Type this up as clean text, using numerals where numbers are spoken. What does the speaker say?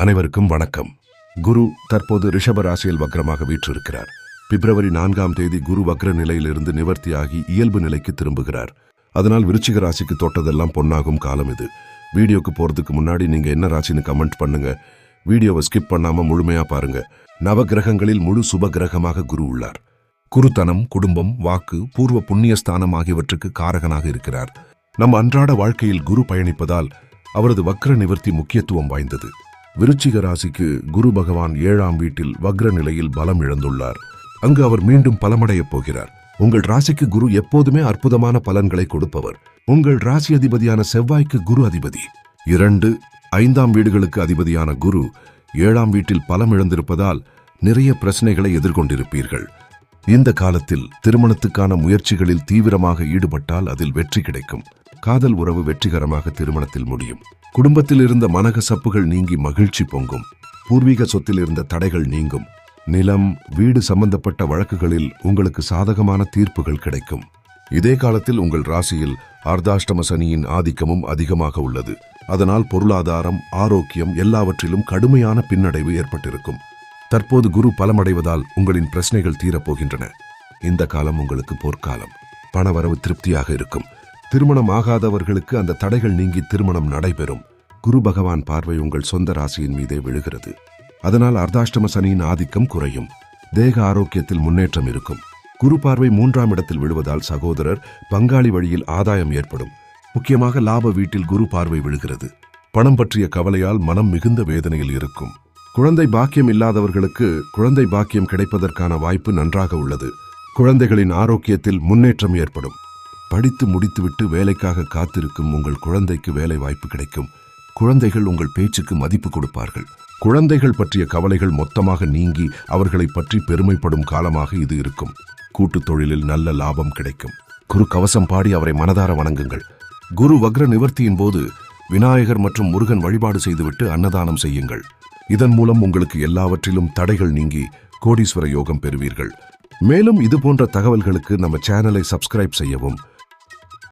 அனைவருக்கும் வணக்கம். குரு தற்போது ரிஷப ராசியில் வக்ரமாக வீற்றிருக்கிறார். பிப்ரவரி 4ஆம் தேதி குரு வக்ர நிலையிலிருந்து நிவர்த்தியாகி இயல்பு நிலைக்கு திரும்புகிறார். அதனால் விருச்சிக ராசிக்கு தொட்டதெல்லாம் பொன்னாகும் காலம் இது. வீடியோக்கு போறதுக்கு முன்னாடி நீங்க என்ன ராசின்னு கமெண்ட் பண்ணுங்க. வீடியோவை ஸ்கிப் பண்ணாம முழுமையா பாருங்க. நவ கிரகங்களில் முழு சுப கிரகமாக குரு உள்ளார். குருத்தனம், குடும்பம், வாக்கு, பூர்வ புண்ணியஸ்தானம் ஆகியவற்றுக்கு காரகனாக இருக்கிறார். நம் அன்றாட வாழ்க்கையில் குரு பயணிப்பதால் அவரது வக்ர நிவர்த்தி முக்கியத்துவம் வாய்ந்தது. விருச்சிக ராசிக்கு குரு பகவான் 7ஆம் வீட்டில் வக்ர நிலையில் பலம் இழந்துள்ளார். அங்கு அவர் மீண்டும் பலமடையப் போகிறார். உங்கள் ராசிக்கு குரு எப்போதுமே அற்புதமான பலன்களை கொடுப்பவர். உங்கள் ராசி அதிபதியான செவ்வாய்க்கு குரு அதிபதி. 2, 5ஆம் வீடுகளுக்கு அதிபதியான குரு 7ஆம் வீட்டில் பலம் இழந்திருப்பதால் நிறைய பிரச்சனைகளை எதிர்கொண்டிருப்பீர்கள். இந்த காலத்தில் திருமணத்துக்கான முயற்சிகளில் தீவிரமாக ஈடுபட்டால் அதில் வெற்றி கிடைக்கும். காதல் உறவு வெற்றிகரமாக திருமணத்தில் முடியும். குடும்பத்தில் இருந்த மனகசப்புகள் நீங்கி மகிழ்ச்சி பொங்கும். பூர்வீக சொத்தில் இருந்த தடைகள் நீங்கும். நிலம், வீடு சம்பந்தப்பட்ட வழக்குகளில் உங்களுக்கு சாதகமான தீர்ப்புகள் கிடைக்கும். இதே காலத்தில் உங்கள் ராசியில் அர்த்தாஷ்டம சனியின் ஆதிக்கமும் அதிகமாக உள்ளது. அதனால் பொருளாதாரம், ஆரோக்கியம் எல்லாவற்றிலும் கடுமையான பின்னடைவு ஏற்பட்டிருக்கும். தற்போது குரு பலமடைவதால் உங்களின் பிரச்சனைகள் தீரப்போகின்றன. இந்த காலம் உங்களுக்கு பொற்காலம். பணவரவு திருப்தியாக இருக்கும். திருமணம் ஆகாதவர்களுக்கு அந்த தடைகள் நீங்கி திருமணம் நடைபெறும். குரு பகவான் பார்வை உங்கள் சொந்த ராசியின் மீதே விழுகிறது. அதனால் அர்த்தாஷ்டம சனியின் ஆதிக்கம் குறையும். தேக ஆரோக்கியத்தில் முன்னேற்றம் இருக்கும். குரு பார்வை 3ஆம் இடத்தில் விழுவதால் சகோதரர், பங்காளி வழியில் ஆதாயம் ஏற்படும். முக்கியமாக லாப வீட்டில் குரு பார்வை விழுகிறது. பணம் பற்றிய கவலையால் மனம் மிகுந்த வேதனையில் இருக்கும். குழந்தை பாக்கியம் இல்லாதவர்களுக்கு குழந்தை பாக்கியம் கிடைப்பதற்கான வாய்ப்பு நன்றாக உள்ளது. குழந்தைகளின் ஆரோக்கியத்தில் முன்னேற்றம் ஏற்படும். படித்து முடித்துவிட்டு வேலைக்காக காத்திருக்கும் உங்கள் குழந்தைக்கு வேலை வாய்ப்பு கிடைக்கும். குழந்தைகள் உங்கள் பேச்சுக்கு மதிப்பு கொடுப்பார்கள். குழந்தைகள் பற்றிய கவலைகள் மொத்தமாக நீங்கி அவர்களை பற்றி பெருமைப்படும் காலமாக இது இருக்கும். கூட்டுத் தொழிலில் நல்ல லாபம் கிடைக்கும். குரு கவசம் பாடி அவரை மனதார வணங்குங்கள். குரு வக்ர நிவர்த்தியின் போது விநாயகர் மற்றும் முருகன் வழிபாடு செய்துவிட்டு அன்னதானம் செய்யுங்கள். இதன் மூலம் உங்களுக்கு எல்லாவற்றிலும் தடைகள் நீங்கி கோடீஸ்வர யோகம் பெறுவீர்கள். மேலும் இது போன்ற தகவல்களுக்கு நம்ம சேனலை சப்ஸ்கிரைப் செய்யவும்.